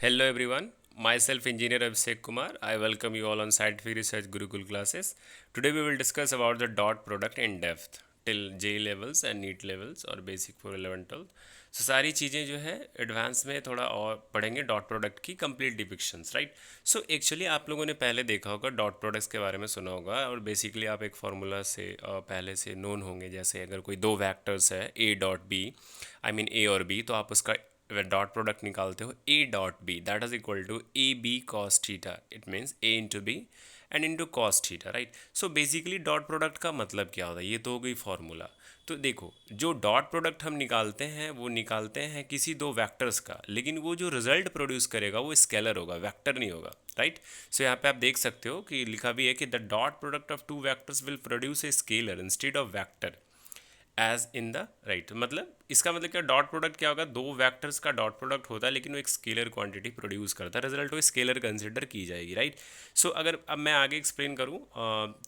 Hello everyone, myself engineer Abhishek Kumar. I welcome you all on Scientific Research Gurukul classes. Today we will discuss about the dot product in depth till J levels and NEET levels और basic for 11 12. So सारी चीज़ें जो है advance में थोड़ा और पढ़ेंगे dot product की complete depictions right. So actually आप लोगों ने पहले देखा होगा डॉट प्रोडक्ट्स के बारे में सुना होगा और बेसिकली आप एक फार्मूला से पहले से नोन होंगे. जैसे अगर कोई दो वैक्टर्स है A dot B I mean A और बी, तो आप उसका डॉट प्रोडक्ट निकालते हो A dot B that is equal to A B cos theta. It means A into B and into cos theta right. So basically dot product का मतलब क्या होता है, ये तो हो गई फॉर्मूला. तो देखो जो डॉट प्रोडक्ट हम निकालते हैं वो निकालते हैं किसी दो वेक्टर्स का, लेकिन वो जो रिजल्ट प्रोड्यूस करेगा वो स्केलर होगा, वेक्टर नहीं होगा राइट. सो यहाँ पे आप देख सकते हो कि लिखा भी है कि the dot product of two vectors will produce a scalar instead of vector as in the right. मतलब इसका मतलब क्या, डॉट प्रोडक्ट क्या होगा, दो वेक्टर्स का डॉट प्रोडक्ट होता है लेकिन वो एक स्केलर क्वांटिटी प्रोड्यूस करता है, रिजल्ट वो स्केलर कंसिडर की जाएगी राइट. सो अगर अब मैं आगे एक्सप्लेन करूँ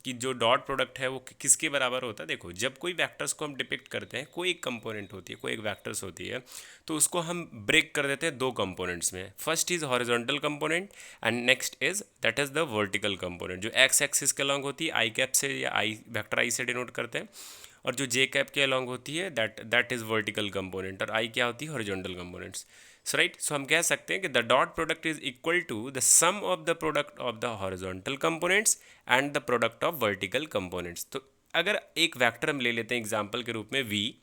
कि जो डॉट प्रोडक्ट है वो किसके बराबर होता है. देखो जब कोई वेक्टर्स को हम डिपिक्ट करते हैं, कोई एक कंपोनेंट होती है, कोई एक वेक्टर्स होती है, तो उसको हम ब्रेक कर देते हैं दो कंपोनेंट्स में. First is horizontal component and next is that is the vertical component. जो एक्स एक्सिस के अलॉन्ग होती है आई कैप से या आई वेक्टर आई से डिनोट करते हैं, और जो जे कैप के अलॉन्ग होती है दैट इज़ वर्टिकल कंपोनेंट, और आई क्या होती है horizontal components. So right, so हम कह सकते हैं कि the dot product is equal to the sum of the product of the horizontal components and the product of vertical components. तो अगर एक वेक्टर हम ले लेते हैं एग्जाम्पल के रूप में वी,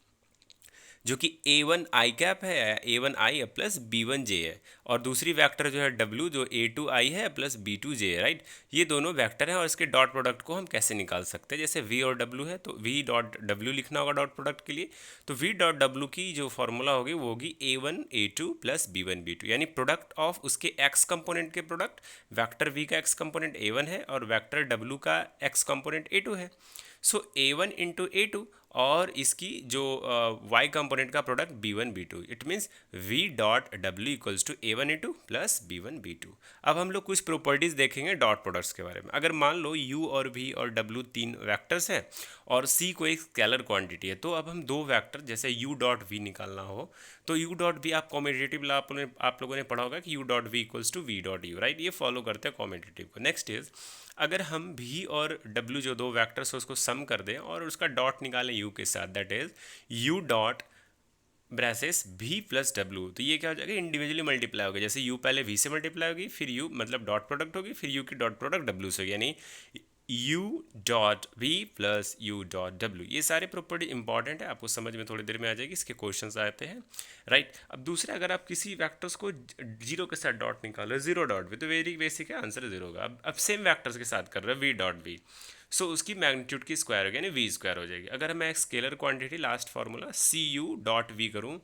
जो कि ए वन आई कैप है, ए वन आई है प्लस बी वन जे है, और दूसरी वेक्टर जो है डब्ल्यू जो ए टू आई है प्लस बी टू जे है राइट. ये दोनों वेक्टर हैं और इसके डॉट प्रोडक्ट को हम कैसे निकाल सकते हैं. जैसे वी और डब्ल्यू है तो वी डॉट डब्ल्यू लिखना होगा डॉट प्रोडक्ट के लिए. तो वी डॉट डब्ल्यू की जो फॉर्मूला होगी वो होगी A one A two plus B one B two, यानी प्रोडक्ट ऑफ उसके एक्स कंपोनेंट के प्रोडक्ट. वैक्टर वी का एक्स कंपोनेंट ए वन है और वैक्टर डब्ल्यू का एक्स कंपोनेंट ए टू है. So A one into A two और इसकी जो वाई कंपोनेंट का product B one B two. It means V dot W equals to A one A two plus B one B two. अब हम लोग कुछ properties देखेंगे डॉट प्रोडक्ट्स के बारे में. अगर मान लो यू और वी और डब्ल्यू तीन वैक्टर्स हैं और सी कोई स्केलर क्वांटिटी है, तो अब हम दो वैक्टर जैसे यू डॉट वी निकालना हो तो यू डॉट वी आप कॉमेडिटिव आप लोगों ने पढ़ा होगा कि u dot v equals to we dot u right. ये फॉलो करते हैं कॉमेडिटिव को. नेक्स्ट इज अगर हम v और w जो दो वैक्टर्स है उसको सम कर दें और उसका डॉट निकालें u के साथ, that is u dot braces v plus w, तो ये क्या हो जाएगा, इंडिविजुअली मल्टीप्लाई होगा. जैसे u पहले v से मल्टीप्लाई होगी, फिर u मतलब डॉट प्रोडक्ट होगी, फिर u की डॉट प्रोडक्ट w से होगी, यानी u dot v plus u dot w. ये सारे प्रॉपर्टी इंपॉर्टेंट है, आपको समझ में थोड़ी देर में आ जाएगी, इसके क्वेश्चंस आते हैं राइट. अब दूसरे अगर आप किसी वैक्टर्स को जीरो के साथ डॉट निकालो, जीरो डॉट वी, तो वेरी बेसिक है, आंसर जीरो होगा. अब सेम वैक्टर्स के साथ कर रहे हैं वी डॉट वी, सो उसकी मैग्नीट्यूड की स्क्वायर होगी यानी वी स्क्वायर हो जाएगी. अगर मैं scalar quantity last formula C U dot V करूँ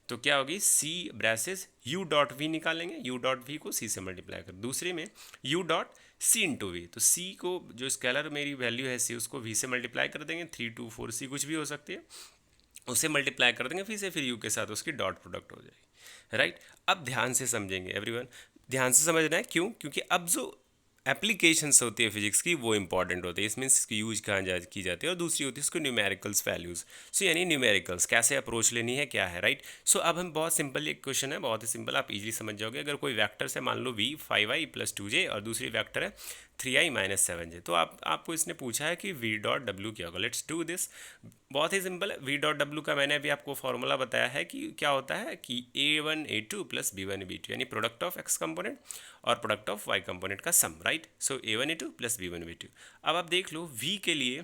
तो क्या होगी, C braces U dot V निकालेंगे, यू डॉट वी को सी से मल्टीप्लाई कर, दूसरे में U dot C into V, तो सी को जो स्केलर मेरी वैल्यू है सी उसको वी से मल्टीप्लाई कर देंगे, 3 2 4 सी कुछ भी हो सकती है, उसे मल्टीप्लाई कर देंगे फिर से, फिर यू के साथ उसकी डॉट प्रोडक्ट हो जाएगी राइट. अब ध्यान से समझेंगे एवरीवन, ध्यान से समझना है, क्यों, क्योंकि अब जो एप्लीकेशंस होती है फिजिक्स की वो इंपॉर्टेंट होती है. इसमें इसकी यूज कहाँ की जाती है, और दूसरी होती है उसको न्यूमेरिकल्स वैल्यूज़. सो यानी न्यूमेरिकल्स कैसे अप्रोच लेनी है क्या है राइट. सो अब हम बहुत सिंपल एक क्वेश्चन है, बहुत ही सिंपल, आप इजीली समझ जाओगे. अगर कोई वेक्टर है मान लो वी 5i प्लस 2j और दूसरी वेक्टर है 3i माइनस 7j, तो आपको इसने पूछा है कि वी डॉट डब्ल्यू क्या होगा. Let's do this. बहुत ही सिंपल है, वी डॉट डब्ल्यू का मैंने अभी आपको फॉर्मूला बताया है कि क्या होता है कि a one A two plus B one B two, यानी प्रोडक्ट ऑफ एक्स कंपोनेंट और प्रोडक्ट ऑफ वाई कंपोनेंट का सम राइट. सो ए वन ए two plus B one B two. अब आप देख लो वी के लिए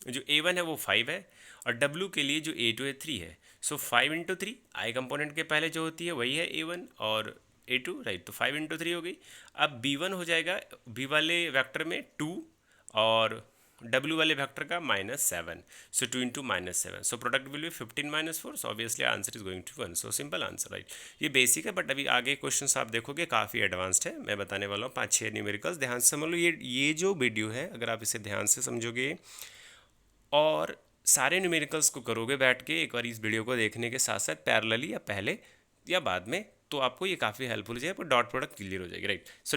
जो ए वन है वो 5 है और डब्ल्यू के लिए जो ए टू है 3 है. सो 5 इंटू थ्री आई कंपोनेंट के पहले जो होती है वही है ए वन और ए टू राइट, तो 5 इंटू थ्री हो गई. अब बी वन हो जाएगा बी वाले वैक्टर में 2 और डब्ल्यू वाले वेक्टर का -7, so 2 into -7, so product will be 15 -4, so obviously answer is going to 1. So simple answer right. ये बेसिक है बट अभी आगे क्वेश्चंस आप देखोगे काफ़ी एडवांस्ड है. मैं बताने वाला हूँ 5 6 न्यूमेरिकल्स, ध्यान से समझ लो. ये जो वीडियो है अगर आप इसे ध्यान से समझोगे और सारे न्यूमेरिकल्स को करोगे बैठ के एक बार इस वीडियो को देखने के साथ साथ पैरेलली या पहले या बाद में, तो आपको ये काफ़ी हेल्पफुल हो जाएगा, पर डॉट प्रोडक्ट क्लियर हो जाएगी राइट. सो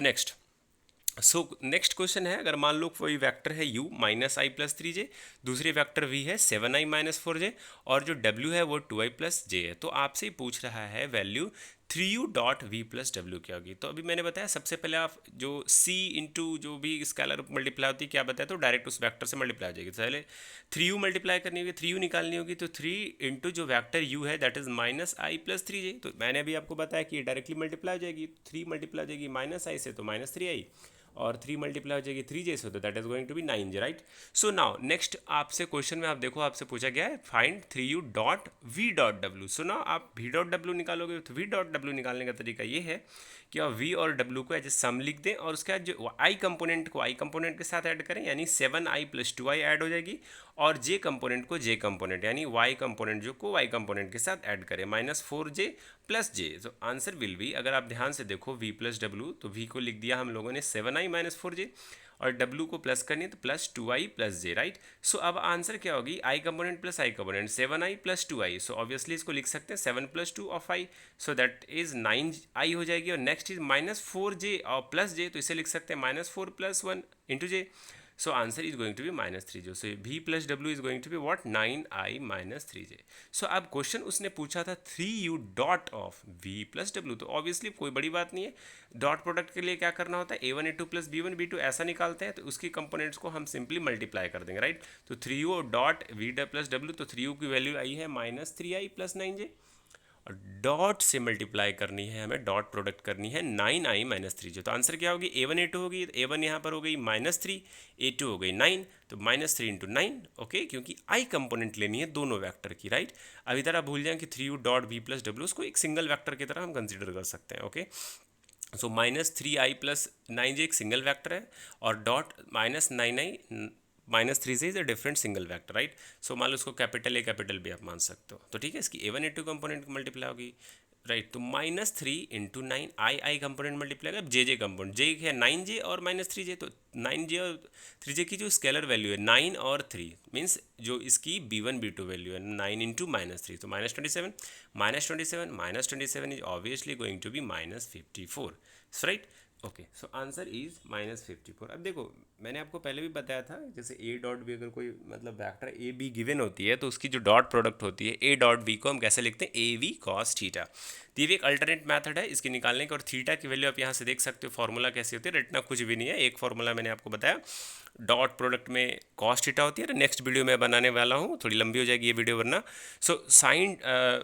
नेक्स्ट क्वेश्चन है, अगर मान लो कोई वेक्टर है u माइनस आई प्लस 3j, दूसरी वेक्टर v है 7i माइनस 4j और जो w है वो 2i प्लस j है, तो आपसे ही पूछ रहा है value 3u dot v plus डब्ल्यू क्या होगी। तो अभी मैंने बताया सबसे पहले आप जो c इंटू जो भी स्केलर मल्टीप्लाई होती है क्या बताया, तो डायरेक्ट उस वेक्टर से मल्टीप्लाई हो जाएगी। तो पहले 3u मल्टीप्लाई करनी होगी, 3u निकालनी होगी, तो 3 इंटू जो वैक्टर u है that is minus I plus 3j। तो मैंने अभी आपको बताया कि ये डायरेक्टली मल्टीप्लाई हो जाएगी, 3 मल्टीप्लाई हो जाएगी माइनस आई से तो माइनस 3i, और 3 मल्टीप्लाई हो जाएगी 3j से, तो that is going to be 9j, right. So now next आपसे क्वेश्चन में आप देखो आपसे पूछा गया है find 3u dot v dot डब्ल्यू। सो नाउ आप वी डॉट डब्ल्यू निकालोगे, तो वी डॉट डब्ल्यू निकालने का तरीका ये है कि आप वी और डब्ल्यू को एज ए सम लिख दें, और उसके बाद जो आई कंपोनेंट को आई कंपोनेंट के साथ ऐड करें, यानी 7i प्लस 2i ऐड हो जाएगी, और जे कंपोनेंट को जे कंपोनेंट यानी वाई कंपोनेंट जो को वाई कंपोनेंट के साथ ऐड करें, माइनस 4j प्लस जे। तो आंसर विल बी, अगर आप ध्यान से देखो v प्लस डब्ल्यू, तो v को लिख दिया हम लोगों ने 7i माइनस 4j, और w को प्लस करनी है तो plus 2i plus j, right. So अब आंसर क्या होगी, i component plus i component 7i plus 2i, so obviously इसको लिख सकते हैं 7 plus 2 of i, so that is 9i हो जाएगी। और नेक्स्ट इज माइनस 4j और प्लस j, तो इसे लिख सकते हैं minus 4 plus 1 into J. So answer is going to be minus 3j. So v plus w is going to be what, 9i minus 3j. So अब question उसने पूछा था 3u dot of v plus w, तो obviously कोई बड़ी बात नहीं है। डॉट प्रोडक्ट के लिए क्या करना होता है, a1 a2 plus b1 b2 ऐसा निकालते हैं, तो उसकी कंपोनेंट्स को हम सिंपली मल्टीप्लाई कर देंगे, राइट। तो 3u dot v plus w, तो 3u की वैल्यू आई है माइनस 3i प्लस 9j, और डॉट से मल्टीप्लाई करनी है हमें, डॉट प्रोडक्ट करनी है 9i माइनस 3j। तो आंसर क्या होगी, a1 a2 होगी, a1 यहाँ पर हो गई माइनस 3, a2 हो गई 9, तो माइनस 3 इंटू 9, ओके, क्योंकि i कंपोनेंट लेनी है दोनों वेक्टर की, राइट। अब इधर आप भूल जाएं कि 3u dot v plus W, उसको एक सिंगल वेक्टर की तरह हम कंसिडर कर सकते हैं, okay. So minus 3i plus 9j एक सिंगल वेक्टर है, और डॉट माइनस 9i माइनस 3 से is a different single vector, right. So मान लो उसको कैपिटल ए कैपिटल बी आप मान सकते हो, तो ठीक है, इसकी a1 a2 कंपोनेंट मल्टीप्लाई होगी, राइट। तो माइनस 3 इंटू 9 आई कंपोनेंट मल्टीप्लाई होगा, जे कंपोनेंट, जे है 9j और माइनस 3j, तो 9j और 3j की जो स्केलर वैल्यू है 9 और 3 मीन्स जो इसकी b1 b2 वैल्यू है 9 इंटू माइनस 3, तो minus 27 minus 27 minus 27 is obviously going to be minus 54, right. Okay, so answer is minus 54। अब देखो मैंने आपको पहले भी बताया था, जैसे ए डॉट बी, अगर कोई मतलब वेक्टर ए बी गिवन होती है, तो उसकी जो डॉट प्रोडक्ट होती है ए डॉट बी को हम कैसे लिखते हैं, ए वी कॉस थीटा। तो ये भी एक अल्टरनेट मेथड है इसके निकालने का, और थीटा की वैल्यू आप यहाँ से देख सकते हो, फॉर्मूला कैसे होती है, रटना कुछ भी नहीं है, एक फॉर्मूला मैंने आपको बताया, डॉट प्रोडक्ट में कॉस थीटा होती है। नेक्स्ट वीडियो में बनाने वाला हूँ, थोड़ी लंबी हो जाएगी ये वीडियो वरना। सो साइन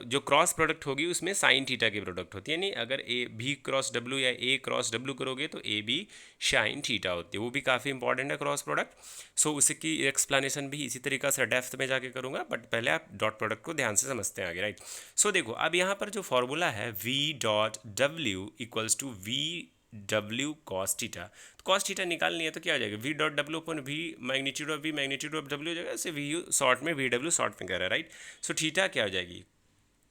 जो क्रॉस प्रोडक्ट होगी उसमें साइन थीटा की प्रोडक्ट होती है, यानी अगर ए भी क्रॉस डब्ल्यू या ए क्रॉस डब्ल्यू करोगे तो ए बी साइन थीटा होती है, वो भी काफ़ी इंपॉर्टेंट है क्रॉस प्रोडक्ट। सो उसकी एक्सप्लेनेशन भी इसी तरीका से डेप्थ में जाके करूँगा, बट पहले आप डॉट प्रोडक्ट को ध्यान से समझते हैं आगे, राइट। सो देखो अब यहाँ पर जो फॉर्मूला है v dot W equals to V W cos theta, तो कॉस थीटा निकालनी है तो क्या हो जाएगा, V dot W upon V magnitude of V magnitude of W हो जाएगा, ऐसे वी यू शॉर्ट में वी डब्ल्यू शॉर्ट में कह रहा है, राइट। सो थीटा क्या हो जाएगी,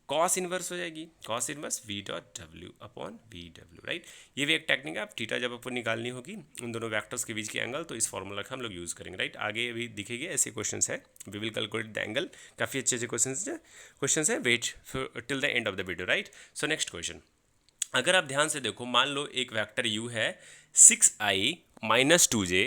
कॉस इनवर्स हो जाएगी, cos inverse we dot W upon V W, right. ये भी एक टेक्निक है, आप थीटा जब आपको निकालनी होगी उन दोनों वैक्टर्स के बीच के एंगल, तो इस फॉर्मूला का हम लोग यूज़ करेंगे, राइट। आगे अभी दिखेंगे ऐसे क्वेश्चन है, we will calculate the angle, काफ़ी अच्छे अच्छे क्वेश्चन है, wait till the end of the video, right. So next question, अगर आप ध्यान से देखो, मान लो एक वेक्टर u है 6i माइनस 2j,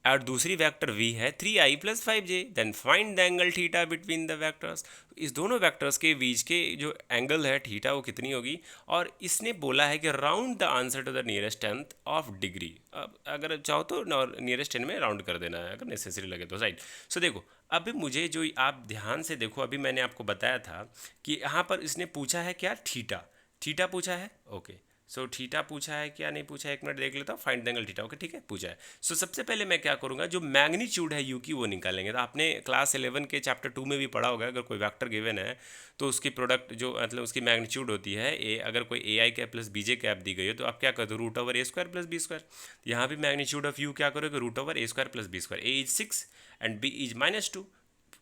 और दूसरी वेक्टर v है 3i plus 5j, then find the angle theta between the vectors. इस दोनों वेक्टर्स के बीच के जो एंगल है थीटा वो कितनी होगी, और इसने बोला है कि round the answer to the nearest 10th of degree. अब अगर चाहो तो नियरेस्ट 10 में राउंड कर देना है अगर नेसेसरी लगे तो, राइट। सो देखो अभी मुझे जो आप ध्यान से देखो, अभी मैंने आपको बताया था कि यहाँ पर इसने पूछा है क्या, थीटा, थीटा पूछा है, ओके। सो थीटा पूछा है क्या नहीं पूछा है, एक मिनट देख लेता हूँ, find the angle theta, okay ठीक है पूछा है। सो सबसे पहले मैं क्या करूँगा, जो मैग्नीट्यूड है यू की वो निकालेंगे। तो आपने क्लास 11 के चैप्टर 2 में भी पढ़ा होगा, अगर कोई वेक्टर गिवन है तो उसकी प्रोडक्ट जो मतलब उसकी मैग्नीट्यूड होती है ए, अगर कोई a i cap plus b j cap दी गई है तो आप क्या करते हो, root over a square plus b square. यहाँ भी मैग्नीट्यूड ऑफ यू क्या करोगे, root over a square plus b square, a is 6 and b is minus 2।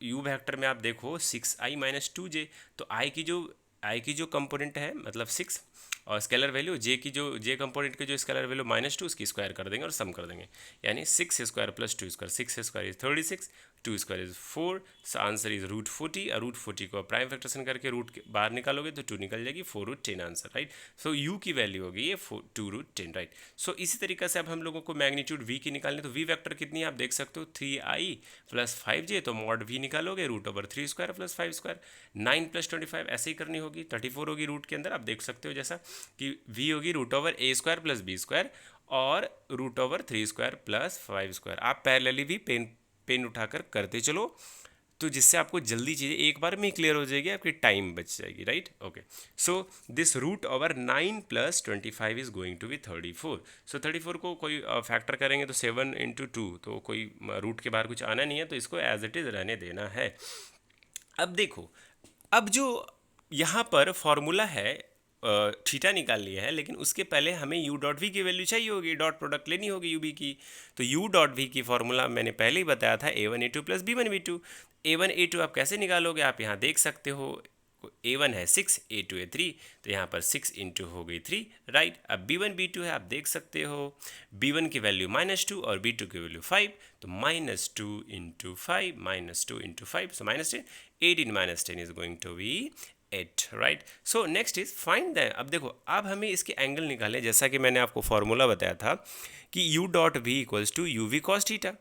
U vector में आप देखो 6i माइनस 2j, तो आई की जो कंपोनेंट है मतलब 6, और स्केलर वैल्यू जे की जो जे कंपोनेंट की जो स्केलर वैल्यू माइनस 2, उसकी स्क्वायर कर देंगे और सम कर देंगे, यानी 6 square plus 2 square, 6 square is 36, 2 square is 4, so answer is root 40, और रूट 40 को प्राइम फैक्टरेशन करके रूट के बाहर निकालोगे तो 2 निकल जाएगी, 4 root 10 answer, right. So u की वैल्यू होगी ये 2 रूट 10, राइट। सो इसी तरीके से अब हम लोगों को मैग्नीट्यूड वी की निकालनी, तो वी वेक्टर कितनी है आप देख सकते हो, 3i प्लस 5j, तो मॉड वी निकालोगे root over 3 square plus 5 square, 9 plus 25 ऐसे ही करनी होगी। होगी? 34 होगी रूट के अंदर, आप देख सकते हो जैसा कि v होगी root over a square plus b square और root over 3 square plus 5 square. आप पैरेलली भी पेन पेन उठाकर करते चलो, तो जिससे आपको जल्दी चीज़ें एक बार में ही क्लियर हो जाएगी, आपकी टाइम बच जाएगी, right? Okay, so this root over 9 plus 25 is going to be 34। So 34 को कोई फैक्टर करेंगे तो 7 इंटू 2, तो कोई रूट के बाहर कुछ आना नहीं है, तो इसको एज इट इज़ रहने देना है। अब देखो, अब जो यहाँ पर फॉर्मूला है, थीटा निकाल लिया है, लेकिन उसके पहले हमें u डॉट वी की वैल्यू चाहिए होगी, डॉट प्रोडक्ट लेनी होगी यू बी की। तो u डॉट वी की फॉर्मूला मैंने पहले ही बताया था, a1 a2 plus b1 b2। a1 a2 आप कैसे निकालोगे? आप यहाँ देख सकते हो, a1 है 6, a2 है 3, तो यहाँ पर 6 इंटू हो गई 3, राइट? अब b1 b2 है, आप देख सकते हो b1 की वैल्यू -2 और b2 की वैल्यू 5, तो -2 into 5, -2 into 5, so -10, 18 minus 10 is going to be 8, right? So next is find the, अब देखो, अब हमें इसके एंगल निकाले, जैसा कि मैंने आपको फॉर्मूला बताया था कि u dot v equals to u v cos theta.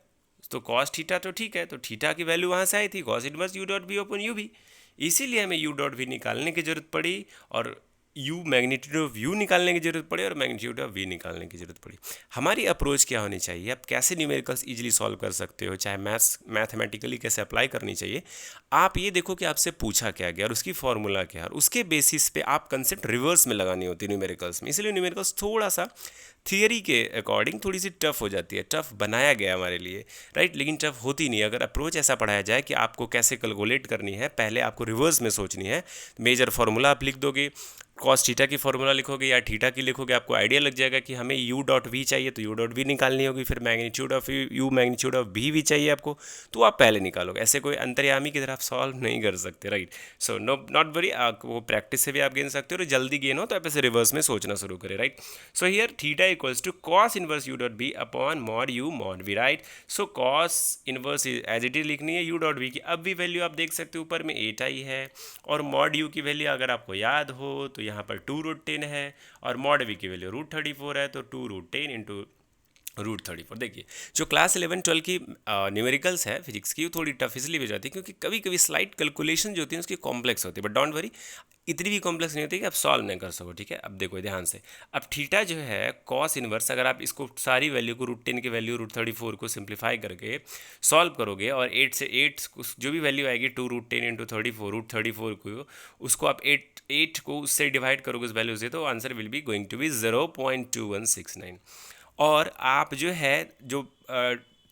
तो कॉस थीटा तो ठीक है, तो थीटा की वैल्यू वहाँ से आई थी, cos inverse u dot v upon u v, इसीलिए हमें u डॉट वी निकालने की जरूरत पड़ी और u मैग्नीट्यूड ऑफ u निकालने की जरूरत पड़ी और मैग्नीट्यूड ऑफ v निकालने की जरूरत पड़ी। हमारी अप्रोच क्या होनी चाहिए? आप कैसे न्यूमेरिकल्स इजीली सॉल्व कर सकते हो, चाहे मैथमेटिकली कैसे अप्लाई करनी चाहिए, आप ये देखो कि आपसे पूछा क्या गया और उसकी फॉर्मूला क्या है, और उसके बेसिस पे आप कंसेप्ट रिवर्स में लगानी होती है न्यूमेरिकल्स में। इसलिए न्यूमेरिकल्स थोड़ा सा थियरी के अकॉर्डिंग थोड़ी सी टफ हो जाती है, टफ बनाया गया हमारे लिए, राइट? लेकिन टफ होती नहीं। अगर अप्रोच ऐसा पढ़ाया जाए कि आपको कैसे कैलकुलेट करनी है, पहले आपको रिवर्स में सोचनी है, मेजर फार्मूला आप लिख दोगे, कॉस थीटा की फॉर्मूला लिखोगे या थीटा की लिखोगे, आपको आइडिया लग जाएगा कि हमें u डॉट वी चाहिए, तो u डॉट वी निकालनी होगी, फिर magnitude of u magnitude of v भी चाहिए आपको, तो आप पहले निकालोगे। ऐसे कोई अंतर्यामी की तरह आप सॉल्व नहीं कर सकते, right? So no not worry, वो प्रैक्टिस से भी आप गेन सकते हो, और जल्दी गेन हो तो आप ऐसे रिवर्स में सोचना शुरू करें, right? So here theta equals to cos inverse u dot v upon mod u mod v, right? So cos inverse as it is लिखनी है u डॉट v की, अब भी वैल्यू आप देख सकते हो ऊपर में 8 आई है, और मॉड u की वैल्यू अगर आपको याद हो तो यहाँ पर 2√10 है, और मॉड v की वैल्यू √34 है, तो 2√10 इंटू √34। देखिए, जो क्लास 11-12 की न्यूमेरिकल्स है फिजिक्स की, वो थोड़ी टफ इसलिए भी हो जाती है क्योंकि कभी कभी स्लाइट कैलकुलेशन जो होती है उसकी कॉम्प्लेक्स होती है, बट डोंट वरी, इतनी भी कॉम्प्लेक्स नहीं होती कि आप सॉल्व नहीं कर सको, ठीक है? अब देखो ध्यान से, अब थीटा जो है कॉस इनवर्स, अगर आप इसको सारी वैल्यू को √10 की वैल्यू √34 को सिंप्लीफाई करके सॉल्व करोगे, और 8 से 8 जो भी वैल्यू आएगी 2√10 इंटू 34, √34 को उसको आप 8 को उससे डिवाइड करोगे उस वैल्यू से, तो answer will be going to be 0.2169। और आप जो है जो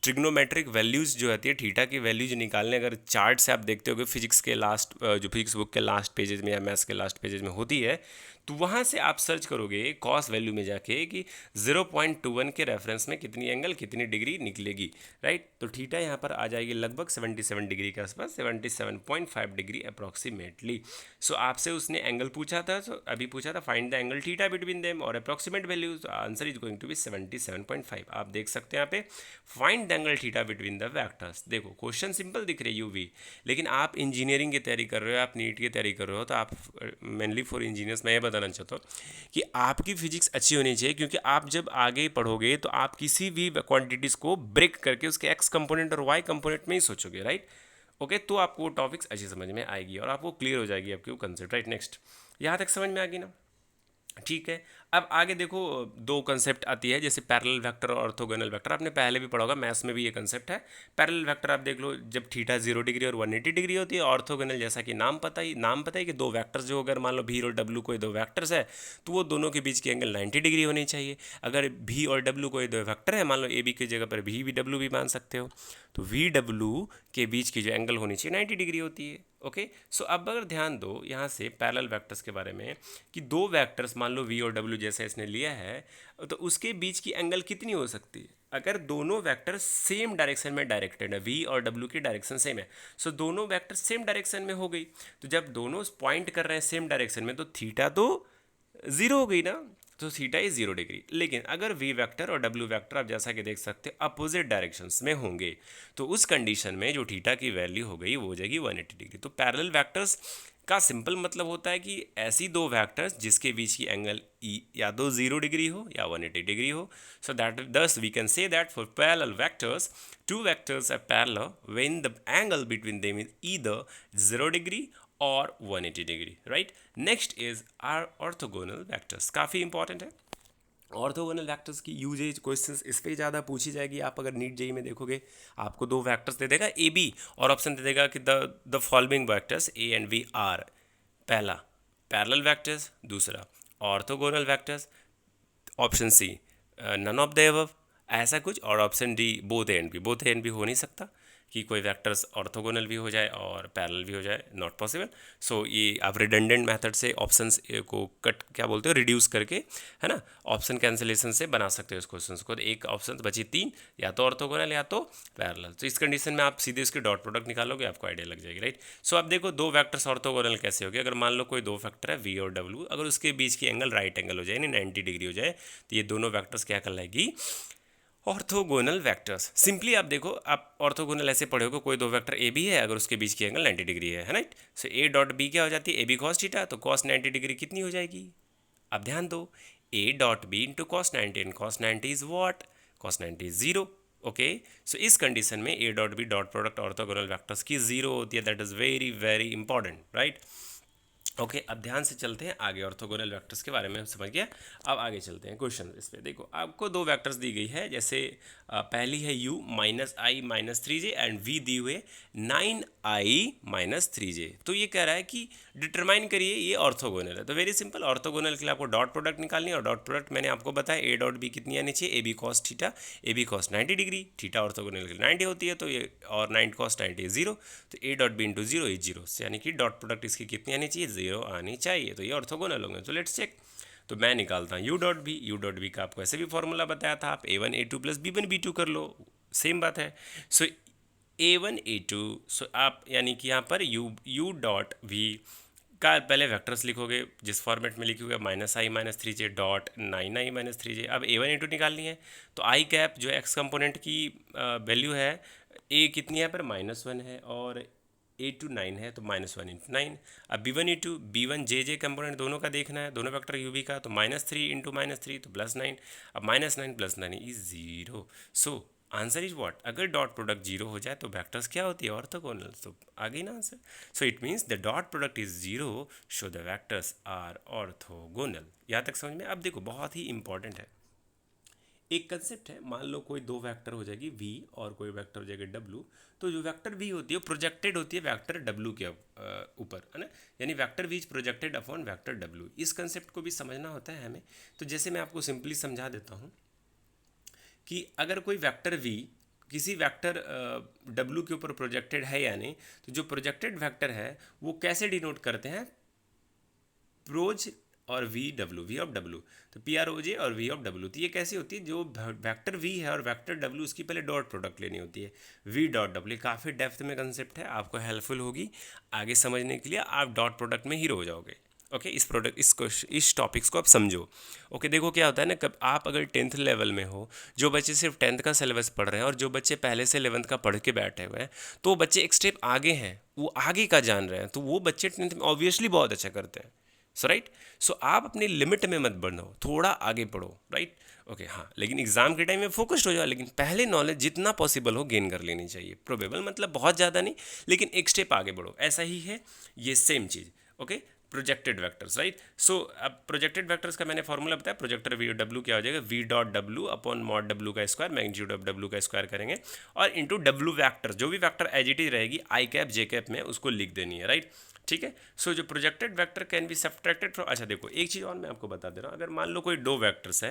ट्रिग्नोमेट्रिक वैल्यूज़ जो होती है थीटा की वैल्यूज निकालने, अगर चार्ट से आप देखते होगे फिजिक्स के लास्ट जो फिजिक्स बुक के लास्ट पेजेज में या मैथ्स के लास्ट पेजेज में होती है, तो वहाँ से आप सर्च करोगे कॉस वैल्यू में जाके कि 0.21 के रेफरेंस में कितनी एंगल कितनी डिग्री निकलेगी, राइट? तो थीटा यहाँ पर आ जाएगी लगभग 77 डिग्री के आसपास, 77.5 डिग्री अप्रॉक्सीमेटली। सो आपसे उसने एंगल पूछा था, तो अभी पूछा था find the angle theta between them और approximate value, answer is going to be 77.5। आप देख सकते हैं यहाँ पे find the angle theta between the vectors. देखो क्वेश्चन सिंपल दिख रहे यूवी, लेकिन आप इंजीनियरिंग की तैयारी कर रहे हो, आप नीट की तैयारी कर रहे हो, तो आप मेनली फॉर इंजीनियर्स मैं ये बताना चाहता हूँ कि आपकी फिजिक्स अच्छी होनी चाहिए, क्योंकि आप जब आगे पढ़ोगे तो आप किसी भी क्वांटिटीज़ को ब्रेक करके उसके एक्स कंपोनेंट और वाई कंपोनेंट में ही सोचोगे, राइट? ओके, तो आपको वो टॉपिक्स अच्छी समझ में आएगी और आपको क्लियर हो जाएगी आपकी वो कंसेप्ट, राइट? नेक्स्ट, यहाँ तक समझ में आ गई ना? ठीक है, अब आगे देखो, दो कंसेप्ट आती है जैसे पैरेलल वेक्टर और ऑर्थोगोनल वेक्टर, आपने पहले भी पढ़ा होगा, मैथ्स में भी ये कंसेप्ट है। पैरेलल वेक्टर आप देख लो, जब थीटा 0 डिग्री और 180 डिग्री होती है। ऑर्थोगोनल जैसा कि नाम पता है कि दो वेक्टर्स जो, अगर मान लो भी और डब्ल्यू कोई दो वेक्टर्स है, तो वो दोनों के बीच की एंगल 90 डिग्री होनी चाहिए। अगर भी और डब्ल्यू कोई दो वेक्टर है, मान लो ए बी की जगह पर भी डब्ल्यू भी मान सकते हो, तो वी डब्ल्यू के बीच की जो एंगल होनी चाहिए 90 डिग्री होती है। ओके, सो अब अगर ध्यान दो यहाँ से पैरेलल वेक्टर्स के बारे में कि दो वेक्टर्स मान लो वी और डब्ल्यू जैसे इसने लिया है, तो उसके बीच की एंगल कितनी हो सकती है? अगर दोनों वेक्टर सेम डायरेक्शन में डायरेक्टेड है, वी और डब्ल्यू की डायरेक्शन सेम है, सो दोनों वेक्टर सेम डायरेक्शन में हो गई, तो जब दोनों पॉइंट कर रहे हैं सेम डायरेक्शन में, तो थीटा तो 0 हो गई ना, तो थीटा इज 0 डिग्री। लेकिन अगर वी वेक्टर और डब्ल्यू वेक्टर आप जैसा कि देख सकते हो अपोजिट डायरेक्शंस में होंगे, तो उस कंडीशन में जो थीटा की वैल्यू हो गई वो हो जाएगी 180 डिग्री। तो पैरेलल वेक्टर्स का सिंपल मतलब होता है कि ऐसी दो वेक्टर्स जिसके बीच की एंगल या तो 0 डिग्री हो या 180 डिग्री हो। So that thus we can say that for parallel vectors, two vectors are parallel when the angle between them is either 0 degree और 180 degree, right. Next is are orthogonal vectors, काफ़ी important है। Orthogonal vectors की usage questions इस पे ज़्यादा पूछी जाएगी। आप अगर नीट जेई में देखोगे आपको दो वेक्टर्स दे देगा ए बी, और ऑप्शन दे देगा कि the following vectors A and B are, पहला पैरेलल वेक्टर्स, दूसरा orthogonal vectors, option C none of the above, ऐसा कुछ, और option D both A and B. Both A and B हो नहीं सकता कि कोई वेक्टर्स ऑर्थोगोनल भी हो जाए और पैरेलल भी हो जाए, नॉट पॉसिबल। सो ये आप रिडंडेंट मेथड से ऑप्शंस को कट, क्या बोलते हो, रिड्यूस करके, है ना, ऑप्शन कैंसिलेशन से बना सकते हो इस क्वेश्चन को। तो एक ऑप्शन बची तीन, या तो ऑर्थोगोनल या तो पैरेलल। तो इस कंडीशन में आप सीधे इसके डॉट प्रोडक्ट निकालोगे, आपको आइडिया लग जाएगी, राइट। सो अब देखो दो वेक्टर्स ऑर्थोगोनल कैसे हो गए। अगर मान लो कोई दो वेक्टर है वी और डब्ल्यू, अगर उसके बीच की एंगल राइट एंगल हो जाए, यानी 90 डिग्री हो जाए, तो ये दोनों वेक्टर्स क्या कहलाएगी, ऑर्थोगोनल वेक्टर्स। सिंपली आप देखो, आप ऑर्थोगोनल ऐसे पढ़े हो, कोई दो वेक्टर ए बी है, अगर उसके बीच की एंगल 90 डिग्री है, right. So a dot b क्या हो जाती है, ए बी कॉस थीटा, तो कॉस 90 डिग्री कितनी हो जाएगी, अब ध्यान दो, a dot b into cos 90, and cos 90 is what, cos 90 is zero. Okay, so इस कंडीशन में a dot b dot product orthogonal vectors की जीरो होती है। That is very very important, right. Okay, अब ध्यान से चलते हैं आगे, ऑर्थोगोनल वेक्टर्स के बारे में हम समझ गया। अब आगे चलते हैं क्वेश्चन। इस पे देखो आपको दो वेक्टर्स दी गई है, जैसे पहली है u minus i minus 3j and v दी हुए 9i माइनस 3j। तो ये कह रहा है कि डिटरमाइन करिए ये ऑर्थोगोनल है। तो वेरी सिंपल, ऑर्थोगोनल के लिए आपको डॉट प्रोडक्ट निकालनी है, और डॉट प्रोडक्ट मैंने आपको बताया ए डॉट बी कितनी आनी चाहिए, a B cos theta, a B cos 90 degree, theta orthogonal के लिए 90 होती है, तो ये और 9 कॉस 90 जीरो, तो a dot b into zero is zero, यानी कि डॉट प्रोडक्ट इसकी कितनी आनी चाहिए, जीरो आनी चाहिए। तो ये ऑर्थोगोनल होंगे। तो लेट्स चेक। तो मैं निकालता हूँ u dot b. U dot b का आपको ऐसे भी फॉर्मूला बताया था, आप a1 a2 plus b1 b2 कर लो, सेम बात है। सो a1 a2, सो आप यानी कि यहाँ पर u डॉट v का पहले वेक्टर्स लिखोगे, जिस फॉर्मेट में लिखोगे minus i minus 3j dot 9i minus 3j। अब a1 a2 निकालनी है, तो आई कैप जो एक्स कंपोनेंट की वैल्यू है, a कितनी है पर -1 है, और a2 9 है, तो -1 इंटू 9। अब b1 e2 b1 जे कंपोनेंट दोनों का देखना है, दोनों वेक्टर u v का, तो -3 इंटू -3 तो +9। अब -9 plus 9 is zero. So answer is what, अगर डॉट प्रोडक्ट जीरो हो जाए तो वेक्टर्स क्या होती है, ऑर्थोगोनल। तो आगे ना आंसर। So it means the dot product is zero, so the vectors are orthogonal. यहाँ तक समझ में। अब देखो बहुत ही इंपॉर्टेंट है, एक कंसेप्ट है, मान लो कोई दो वेक्टर हो जाएगी v और कोई वेक्टर हो जाएगी w, तो जो वेक्टर v होती है वो प्रोजेक्टेड होती है वेक्टर w के ऊपर, है ना, यानी vector v is projected upon vector w। इस कंसेप्ट को भी समझना होता है हमें। तो जैसे मैं आपको सिंपली समझा देता हूँ कि अगर कोई वेक्टर v किसी वेक्टर w के ऊपर प्रोजेक्टेड है या नहीं, तो जो प्रोजेक्टेड वेक्टर है वो कैसे डिनोट करते हैं, प्रोज और वी ऑफ डब्ल्यू, तो पी आर ओ जे और वी ऑफ डब्ल्यू। तो ये कैसी होती है, जो वेक्टर वी है और वेक्टर डब्ल्यू, उसकी पहले डॉट प्रोडक्ट लेनी होती है, वी डॉट डब्ल्यू। काफ़ी डेप्थ में कंसेप्ट है, आपको हेल्पफुल होगी आगे समझने के लिए, आप डॉट प्रोडक्ट में हीरो हो जाओगे। ओके, इस टॉपिक्स को आप समझो। ओके, देखो क्या होता है ना, कब आप अगर 10th लेवल में हो, जो बच्चे सिर्फ 10th का सिलेबस पढ़ रहे हैं और जो बच्चे पहले से 11th का पढ़ के बैठे हुए हैं, तो बच्चे एक स्टेप आगे हैं, वो आगे का जान रहे हैं, तो वो बच्चे 10th में ऑब्वियसली बहुत अच्छा करते हैं। सो राइट, सो आप अपनी लिमिट में मत बढ़ो, थोड़ा आगे पढ़ो, राइट। ओके, हाँ, लेकिन एग्जाम के टाइम में फोकस्ड हो जाओ, लेकिन पहले नॉलेज जितना पॉसिबल हो गेन कर लेनी चाहिए। प्रोबेबल मतलब बहुत ज़्यादा नहीं, लेकिन एक स्टेप आगे बढ़ो, ऐसा ही है ये सेम चीज़। Okay, projected vectors, right. So अब प्रोजेक्टेड वेक्टर्स का मैंने फॉर्मूला बताया, प्रोजेक्टर वी डब्ल्यू क्या हो जाएगा, V dot W upon mod W का स्क्वायर, मैग्नीट्यूड ऑफ डब्ल्यू का स्क्वायर करेंगे, और इंटू डब्ल्यू वैक्टर, जो भी वैक्टर एज इट इज रहेगी आई कैप जे कैप में, उसको लिख देनी है, राइट। ठीक है। सो जो projected vector can be subtracted from, अच्छा देखो एक चीज़ और मैं आपको बता दे रहा हूँ, अगर मान लो कोई दो वेक्टर्स है,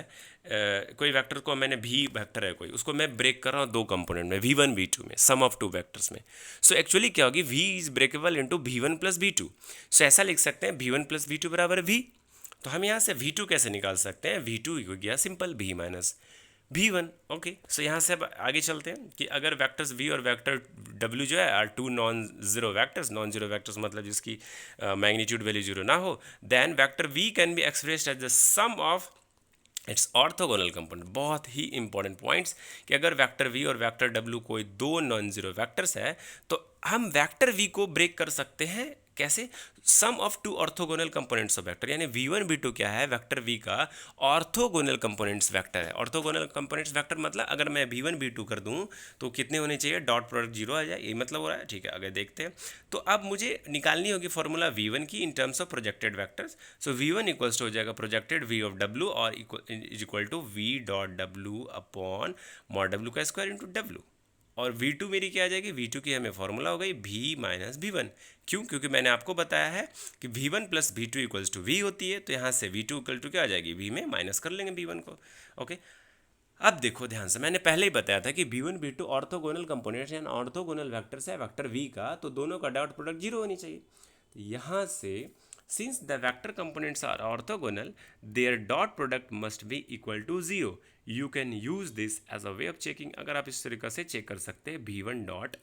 कोई वेक्टर को मैंने भी वेक्टर है कोई, उसको मैं ब्रेक कर रहा हूँ दो कंपोनेंट में, v1 v2 में, सम ऑफ टू वेक्टर्स में। सो एक्चुअली क्या होगी, v is breakable into v1 plus v2। सो ऐसा लिख सकते हैं v1 प्लस v2 बराबर v। तो हम यहाँ से v2 कैसे निकाल सकते हैं, v2 हो गया simple v minus v1। Okay, so यहाँ से अब आगे चलते हैं कि अगर वेक्टर्स v और वेक्टर w जो है are two non zero vectors मतलब जिसकी मैग्नीट्यूड वैल्यू जीरो ना हो, then vector v can be expressed as the sum of its orthogonal component. बहुत ही इंपॉर्टेंट पॉइंट्स कि अगर वेक्टर v और वेक्टर w कोई दो नॉन जीरो वेक्टर्स है, तो हम वेक्टर v को ब्रेक कर सकते हैं कैसे? Sum of two orthogonal components of vector, यानी v1 v2 क्या है? वेक्टर v का ऑर्थोगोनल कंपोनेंट्स वेक्टर है। ऑर्थोगोनल कंपोनेंट्स वेक्टर मतलब अगर मैं v1 v2 कर दूं तो कितने होने चाहिए? डॉट प्रोडक्ट जीरो आ जाए, यही मतलब हो रहा है। ठीक है, आगे देखते हैं। तो अब मुझे निकालनी होगी फॉर्मूला v1 की in terms of projected vectors. So v1 equals to हो जाएगा प्रोजेक्टेड v ऑफ w और is equal to v dot w upon mod w का स्क्वायर इंटू w। और v2 मेरी क्या आ जाएगी? v2 की हमें फॉर्मूला हो गई v माइनस v1। क्यों? क्योंकि मैंने आपको बताया है कि v1 plus v2 equals to v होती है, तो यहाँ से v2 इक्वल टू क्या आ जाएगी? v में माइनस कर लेंगे v1 को। ओके, अब देखो ध्यान से, मैंने पहले ही बताया था कि v1 v2 ऑर्थोगोनल कंपोनेंट्स यानी ऑर्थोगोनल वेक्टर्स है वेक्टर v का, तो दोनों का डॉट प्रोडक्ट जीरो होनी चाहिए। तो यहाँ से since the vector components are orthogonal their dot product must be equal to zero. You can use this as a way of checking. अगर आप इस तरीके से चेक कर सकते हैं v1 dot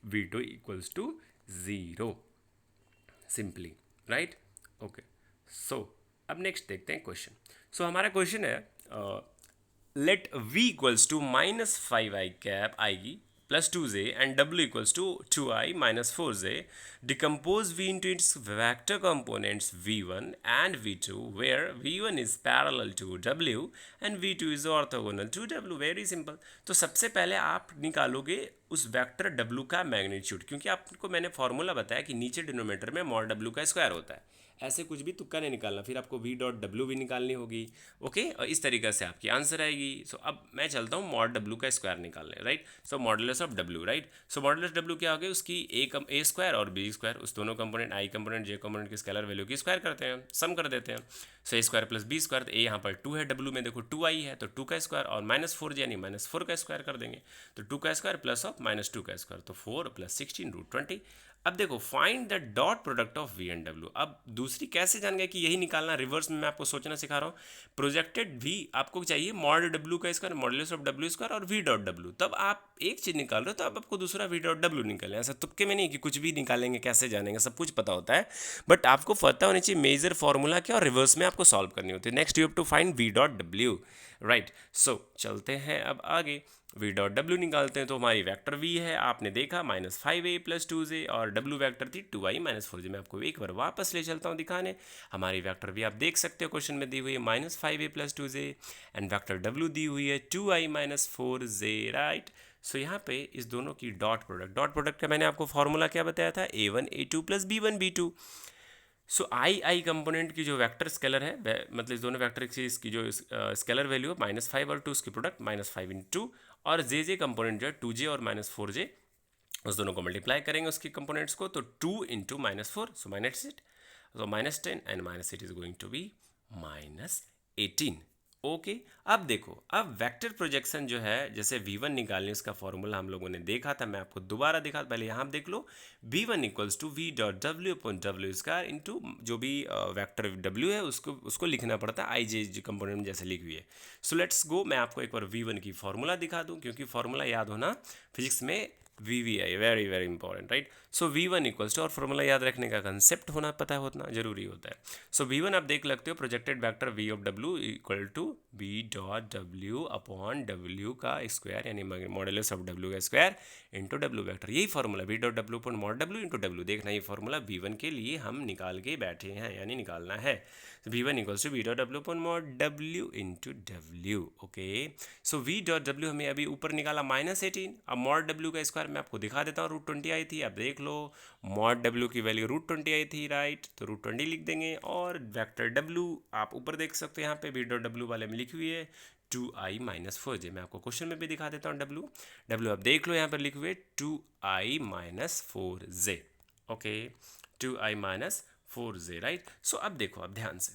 v2 equals to zero simply, right? Okay, so अब next देखते हैं क्वेश्चन। सो हमारा क्वेश्चन है let v equals to minus five i cap आएगी plus two j and w equals to two i minus four j. Decompose v into its vector components v1 and v2 where v1 is parallel to w and v2 is orthogonal to w। Very simple. तो सबसे पहले आप निकालोगे उस vector w का magnitude, क्योंकि आपको मैंने फॉर्मूला बताया कि नीचे डिनोमीटर में मॉड w का स्क्वायर होता है। ऐसे कुछ भी तुक्का नहीं निकालना, फिर आपको v डॉट डब्ल्यू भी निकालनी होगी। ओके, और इस तरीके से आपकी आंसर आएगी। सो अब मैं चलता हूँ मॉड w का स्क्वायर निकालने, right? So modulus of w, right? So modulus w क्या हो गया? उसकी ए स्क्वायर और बी स्क्वायर, उस दोनों component I component J component की स्केलर वैल्यू की स्क्वायर करते हैं, सम कर देते हैं। सो ए स्क्वायर प्लस बी स्क्वायर, तो ए यहाँ पर टू है, w में देखो टू आई है तो टू का स्क्वायर, और माइनस फोर जे यानी माइनस फोर का स्क्वायर कर देंगे, तो टू का square plus of minus two का स्क्वायर, तो four plus sixteen root twenty. अब देखो find the dot product of v and डब्ल्यू। अब दूसरी कैसे जान गए कि यही निकालना? रिवर्स में मैं आपको सोचना सिखा रहा हूँ। प्रोजेक्टेड वी आपको चाहिए मॉड डब्ल्यू का square, modulus of W square और वी डॉट डब्ल्यू। तब आप एक चीज़ निकाल रहे हो तो अब आपको दूसरा वी डॉट डब्ल्यू निकालना है। ऐसा तुक्के में नहीं कि कुछ भी निकालेंगे कैसे जानेंगे, सब कुछ पता होता है, बट आपको पता होनी चाहिए मेजर फॉर्मूला क्या और रिवर्स में आपको सॉल्व करनी होती है। Next you have to find v dot डब्ल्यू, राइट? सो चलते हैं अब आगे, v डॉट डब्ल्यू निकालते हैं। तो हमारी वेक्टर v है, आपने देखा minus five a plus two जे, और w वेक्टर थी टू आई माइनस फोर जे। मैं आपको एक बार वापस ले चलता हूँ दिखाने। हमारी वेक्टर v आप देख सकते हो क्वेश्चन में दी हुई है minus five a plus two j, and vector w दी हुई है two i minus four j, right? So यहाँ पे इस दोनों की डॉट प्रोडक्ट का मैंने आपको फॉर्मूला क्या बताया था? a1 a2 plus b1 b2। सो आई कंपोनेंट की जो वेक्टर स्केलर है, मतलब इस दोनों वेक्टर की इसकी जो स्केलर वैल्यू है माइनस फाइव और टू, उसकी product minus five into, और जे कंपोनेंट जो है टू जे और माइनस फोर जे, उस दोनों को मल्टीप्लाई करेंगे उसकी कंपोनेंट्स को, तो two into minus four, so minus eight, so minus ten, and minus it is going to be minus eighteen. Okay, अब देखो, अब वेक्टर प्रोजेक्शन जो है, जैसे v1 निकालने उसका फॉर्मूला हम लोगों ने देखा था, मैं आपको दोबारा दिखा, पहले यहाँ देख लो। v1 equals to we dot W upon W square into जो भी वेक्टर w है उसको लिखना पड़ता है आई जे कंपोनेंट में जैसे लिखी हुई है। सो लेट्स गो, मैं आपको एक बार v1 की फॉर्मूला दिखा दूँ, क्योंकि फॉर्मूला याद होना फिजिक्स में VVI very very important, right? So v1 equals to, और फॉर्मूला याद रखने का कंसेप्ट होना पता होना जरूरी होता है। सो v1 आप देख लगते हो projected vector v of w equal to v dot w upon w का स्क्वायर, यानी मॉडुलस ऑफ w का स्क्वायर इंटू w वेक्टर, यही formula v dot w upon mod w into w। देखना ये फॉर्मूला v1 के लिए हम निकाल के बैठे हैं, यानी निकालना है। v1 equals to v dot w upon mod w into w। Okay, so v dot w हमें अभी ऊपर निकाला माइनस एटीन, अब मॉड w का स्क्वायर मैं आपको दिखा देता हूँ, रूट ट्वेंटी आई थी। अब देख लो, मॉड w की वैल्यू रूट ट्वेंटी आई थी, राइट? तो रूट ट्वेंटी लिख देंगे, और वेक्टर w आप ऊपर देख सकते हो, यहाँ पे v डॉट w वाले में लिखी हुई है टू आई माइनस फोर जे। मैं आपको क्वेश्चन में भी दिखा देता हूँ w आप देख लो, यहाँ पर लिखे हुए two i minus four j. Okay, two i minus four j, right? So अब देखो, अब ध्यान से,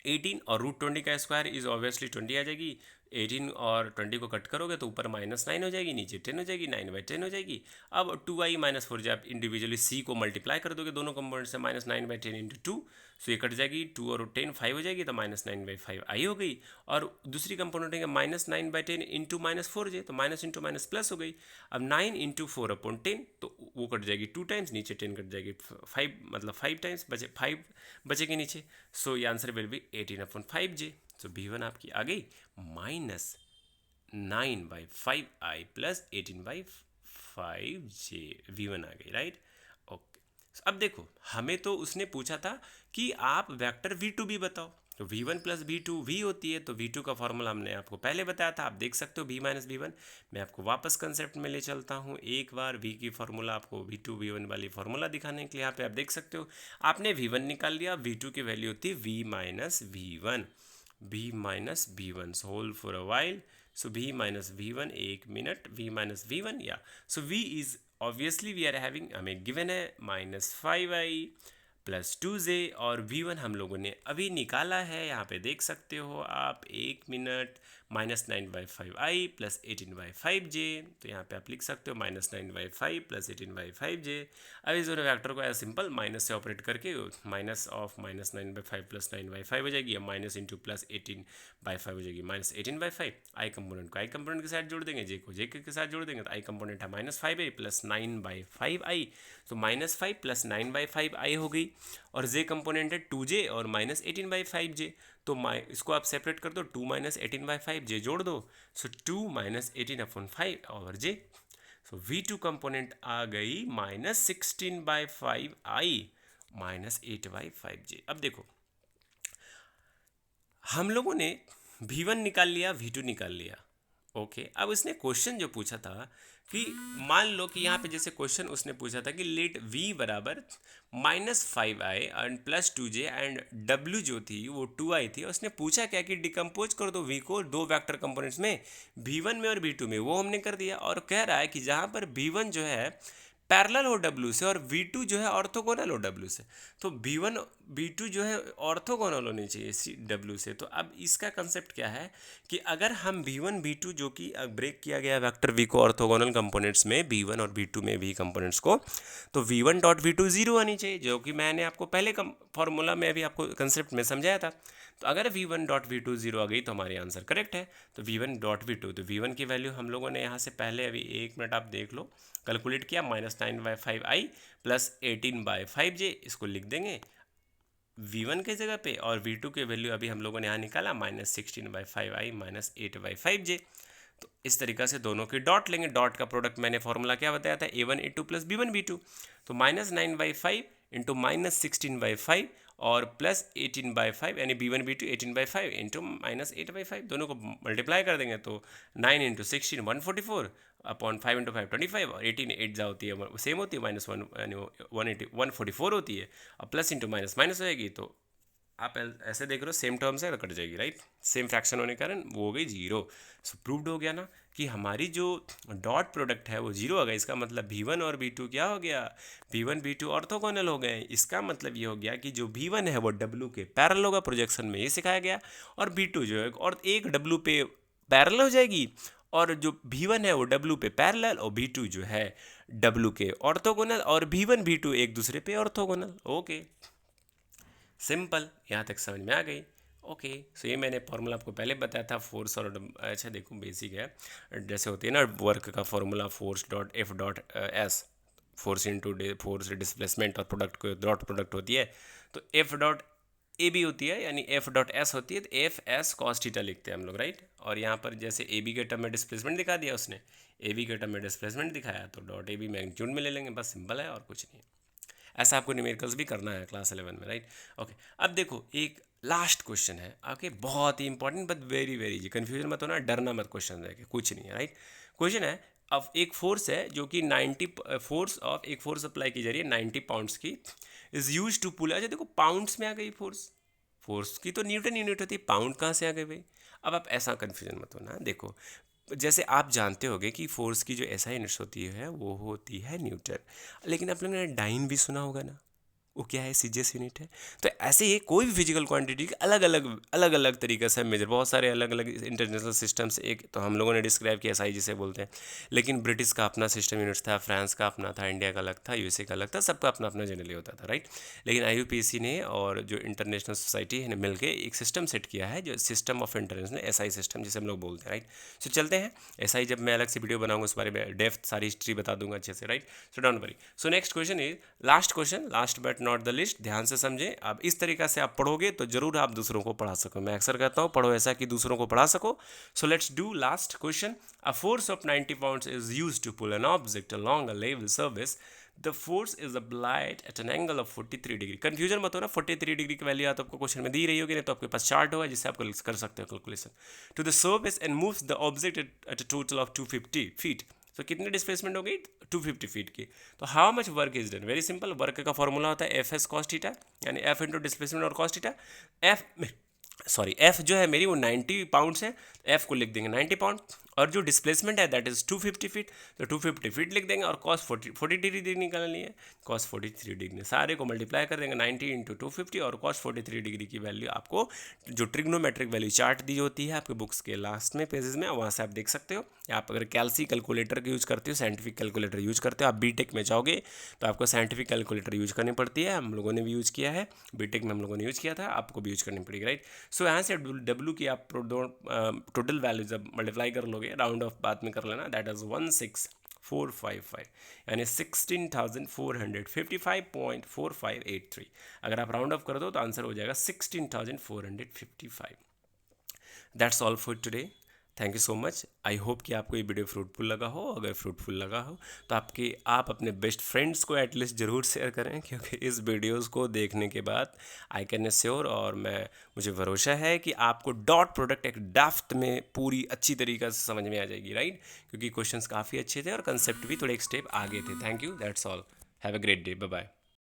18 और रूट ट्वेंटी का स्क्वायर इज ऑब्वियसली 20 आ जाएगी। 18 और 20 को कट करोगे तो ऊपर माइनस नाइन हो जाएगी, नीचे 10 हो जाएगी, 9/10 हो जाएगी। अब टू आई माइनस फोर, जब आप इंडिविजुअली सी को मल्टीप्लाई कर दोगे दोनों कंपोनेंट से, माइनस 9/10 इंटू टू, सो ये कट जाएगी, टू और 10 5 हो जाएगी, तो माइनस 9/5 आई हो गई। और दूसरी कंपोनेंट है माइनस 9/10 इंटू माइनस फोर जे, तो माइनस इंटू माइनस प्लस हो गई। अब 9 इंटू फोर अपॉन 10, तो वो कट जाएगी टू टाइम्स, नीचे 10 कट जाएगी 5, मतलब 5 टाइम्स बचे, 5 बचेगी नीचे। सो ये answer will B 18 upon 5 J. So v1 आपकी आ गई माइनस 9/5 आई प्लस 18/5 जे, v1 आ गई, राइट? ओके, अब देखो हमें तो उसने पूछा था कि आप वेक्टर v2 भी बताओ, तो v1 प्लस v2 v होती है, तो v2 का फॉर्मूला हमने आपको पहले बताया था, आप देख सकते हो v माइनस v1। मैं आपको वापस कंसेप्ट में ले चलता हूँ एक बार, v की फॉर्मूला आपको v2 v1 वाली फॉर्मूला दिखाने के लिए। यहाँ पे आप देख सकते हो आपने v1 निकाल लिया, v2 की वैल्यू होती है v minus v1, v minus v1 whole for a while, so v minus v1 एक मिनट, v माइनस v1 या so v is obviously we are having, हमें गिवन है -5i प्लस 2j, और v1 हम लोगों ने अभी निकाला है, यहाँ पे देख सकते हो आप एक मिनट, -9/5i प्लस 18/5j, तो यहाँ पे आप लिख सकते हो -9/5 प्लस 18/5j। अब इस दोनों फैक्टर को एज सिंपल माइनस से ऑपरेट करके माइनस ऑफ -9/5 प्लस 9/5 हो जाएगी, या माइनस इंटू प्लस 18/5 हो जाएगी -18/5। आई कंपोनेंट को आई कंपोनेंट के साथ जोड़ देंगे, जे को जे के साथ जोड़ देंगे, तो आई कंपोनेंट है -5i प्लस 9/5i, तो -5 प्लस 9/5i हो गई, और जे कंपोनेंट है 2j और -18/5j, तो इसको आप सेपरेट कर दो, 2 माइनस 18/5j जोड़ दो, सो 2 माइनस 18/5 और j, सो v2 कंपोनेंट आ गई -16/5i -8/5j। अब देखो हम लोगों ने v1 निकाल लिया, v2 निकाल लिया, ओके। अब उसने क्वेश्चन जो पूछा था कि मान लो कि यहाँ पे जैसे क्वेश्चन उसने पूछा था कि लेट v बराबर -5i and plus 2j and w जो थी वो 2i थी, और उसने पूछा क्या कि डिकम्पोज कर दो v को दो वेक्टर कंपोनेंट्स में, v1 में और v2 में, वो हमने कर दिया। और कह रहा है कि जहाँ पर v1 जो है पैरेलल हो w से और v2 जो है ऑर्थोगोनल हो w से, तो v1 v2 जो है ऑर्थोगोनल होनी चाहिए w से। तो अब इसका कंसेप्ट क्या है कि अगर हम v1 v2 जो कि ब्रेक किया गया वेक्टर v को ऑर्थोगोनल कंपोनेंट्स में v1 और v2 में v कंपोनेंट्स को, तो v1 डॉट v2 जीरो आनी चाहिए, जो कि मैंने आपको पहले फॉर्मूला में अभी आपको कंसेप्ट में समझाया था। तो अगर v1 डॉट v2 जीरो आ गई तो हमारी आंसर करेक्ट है। तो v1 डॉट v2, तो v1 की वैल्यू हम लोगों ने यहाँ से पहले अभी एक मिनट आप देख लो कैलकुलेट किया, -9/5i प्लस 18/5j, इसको लिख देंगे v1 के जगह पे, और v2 के वैल्यू अभी हम लोगों ने यहाँ निकाला -16/5i -8/5j। तो इस तरीक़ा से दोनों की डॉट लेंगे, डॉट का प्रोडक्ट मैंने फॉर्मूला क्या बताया था, a1 a2 plus b1 b2, तो -9/5 इंटू -16/5 और प्लस 18/5, यानी b1 b2 18/5 इंटू -8/5, दोनों को मल्टीप्लाई कर देंगे तो 9 इंटू 16 144 अपॉन 5 इंटू 5 25, और 18 8 जा होती है सेम होती है, -1 यानी 144 होती है, और प्लस इंटू माइनस माइनस हो जाएगी, तो आप ऐसे देख रहे हो सेम टर्म से कट जाएगी, राइट, सेम फ्रैक्शन होने के कारण वो हो गई जीरो। सो प्रूव्ड हो गया ना कि हमारी जो डॉट प्रोडक्ट है वो जीरो हो गया। इसका मतलब v1 और v2 क्या हो गया, v1 v2 ऑर्थोगोनल हो गए। इसका मतलब ये हो गया कि जो v1 है वो w के पैरेलल होगा, प्रोजेक्शन में ये सिखाया गया, और v2 जो है और एक w पे पैरेलल हो जाएगी, और जो v1 है वो w पे पैरेलल, और v2 जो है w के ऑर्थोगोनल, और v1 v2 एक दूसरे पे ऑर्थोगोनल। ओके सिंपल, यहाँ तक समझ में आ गई। ओके सो ये मैंने फॉर्मूला आपको पहले बताया था, फोर्स और अच्छा देखो बेसिक है, जैसे होती है ना वर्क का formula, force dot F dot S, force into force displacement, और प्रोडक्ट को डॉट प्रोडक्ट होती है, तो एफ डॉट ए बी होती है, यानी एफ डॉट एस होती है, तो एफ एस कॉस थीटा लिखते हैं हम लोग, राइट। और यहाँ पर जैसे ए बी के टर्म में डिस्प्लेसमेंट दिखा दिया उसने, ए बी के टर्म में डिस्प्लेसमेंट दिखाया, तो डॉट ए बी मैग्नीट्यूड में ले लेंगे, बस सिंपल है और कुछ नहीं। ऐसा आपको न्यूमेरिकल्स भी करना है क्लास 11 में, राइट। ओके अब देखो एक लास्ट क्वेश्चन है, ओके बहुत ही important but very very easy, confusion मत होना, डरना मत क्वेश्चन देखे, कुछ नहीं है, राइट। क्वेश्चन है अब एक फोर्स है जो कि 90 फोर्स ऑफ एक फोर्स अप्लाई की जा रही है 90 पाउंड्स की, इज यूज टू पुल। अच्छा देखो पाउंड्स में आ गई फोर्स, फोर्स की तो न्यूटन यूनिट होती है, पाउंड कहाँ से आ गए भाई। अब आप ऐसा कन्फ्यूजन मत होना, देखो जैसे आप जानते होंगे कि फोर्स की जो एसआई यूनिट्स होती है वो होती है न्यूटन, लेकिन आप लोगों ने डाइन भी सुना होगा ना, वो क्या है, सीजीएस यूनिट है। तो ऐसे ही कोई भी फिजिकल क्वांटिटी अलग अलग तरीके से मेजर, बहुत सारे अलग अलग इंटरनेशनल सिस्टम्स, एक तो हम लोगों ने डिस्क्राइब किया एसआई जिसे बोलते हैं, लेकिन ब्रिटिश का अपना सिस्टम यूनिट्स था, फ्रांस का अपना था, इंडिया का अलग था, यूएसए का अलग था, सबका अपना अपना जनरली होता था, राइट। लेकिन आईयूपीएसी ने और जो इंटरनेशनल सोसाइटी ने मिलकर एक सिस्टम सेट किया है, जो system of international SI system जिसे हम लोग बोलते हैं, राइट। सो चलते हैं एसआई, जब मैं अलग से वीडियो बनाऊंगा उस बारे में डेप्थ सारी हिस्ट्री बता दूंगा अच्छे से, right. So don't worry. So next question is last question, last but not the list, ध्यान से समझें। अब इस तरीका से आप पढ़ोगे तो जरूर आप दूसरों को पढ़ा सको, मैं अक्सर कहता हूँ पढ़ो ऐसा कि दूसरों को पढ़ा सको। So let's do last question. A force of 90 pounds is used to pull an object along a level surface the force is applied at an angle of 43 degree. Confusion मत हो ना, 43 डिग्री की वैल्यू या तो आपको question में दी रही होगी, नहीं तो आपके पास चार्ट होगा जिससे आप कर सकते हो calculation. To the surface and moves the object at a total of 250 feet. तो कितनी डिस्प्लेसमेंट हो गई? 250 फीट की। तो how much work is done? Very simple, work का फॉर्मूला होता है एफ एस कॉस थीटा, यानी एफ इंटू डिस्प्लेसमेंट और कॉस थीटा। एफ जो है मेरी वो 90 पाउंड्स है, एफ को लिख देंगे 90 पाउंड, और जो डिस्प्लेसमेंट है दैट इज 250 फीट, तो 250 फीट लिख देंगे, और कॉस 40 डिग्री निकालनी है, कॉस 43 डिग्री, सारे को मल्टीप्लाई कर देंगे 90 इंटू 250, और कॉस 43 डिग्री की वैल्यू आपको जो ट्रिग्नोमेट्रिक वैल्यू चार्ट दी होती है आपके बुक्स के लास्ट में पेजेस में, वहाँ से आप देख सकते हो। आप अगर कैलसी कैलकुलेटर का यूज़ करते हो, साइंटिफिक कैलकुलेटर यूज करते हो, आप बीटेक में जाओगे तो आपको साइंटिफिक कैलकुलेटर यूज करनी पड़ती है, हम लोगों ने भी यूज़ किया है, बीटेक में हम लोगों ने यूज़ किया था, आपको भी यूज करनी पड़ेगी, राइट। सो यहाँ से डब्ल्यू की आप टोटल वैल्यू जब मल्टीप्लाई कर लोगे, राउंड ऑफ बाद में कर लेना, दैट इज 16455, यानी 16,455.4583। अगर आप राउंड ऑफ कर दो तो आंसर हो जाएगा 16,455। That's all for today. Thank you so much. I hope कि आपको ये वीडियो फ्रूटफुल लगा हो। अगर फ्रूटफुल लगा हो तो आप अपने बेस्ट फ्रेंड्स को एटलीस्ट ज़रूर शेयर करें, क्योंकि इस वीडियोस को देखने के बाद आई कैन एश्योर, और मुझे भरोसा है कि आपको डॉट प्रोडक्ट एक डेप्थ में पूरी अच्छी तरीक़े से समझ में आ जाएगी, राइट, क्योंकि क्वेश्चंस काफ़ी अच्छे थे और कंसेप्ट भी थोड़े एक स्टेप आगे थे। Thank you, that's all. Have a great day, bye bye.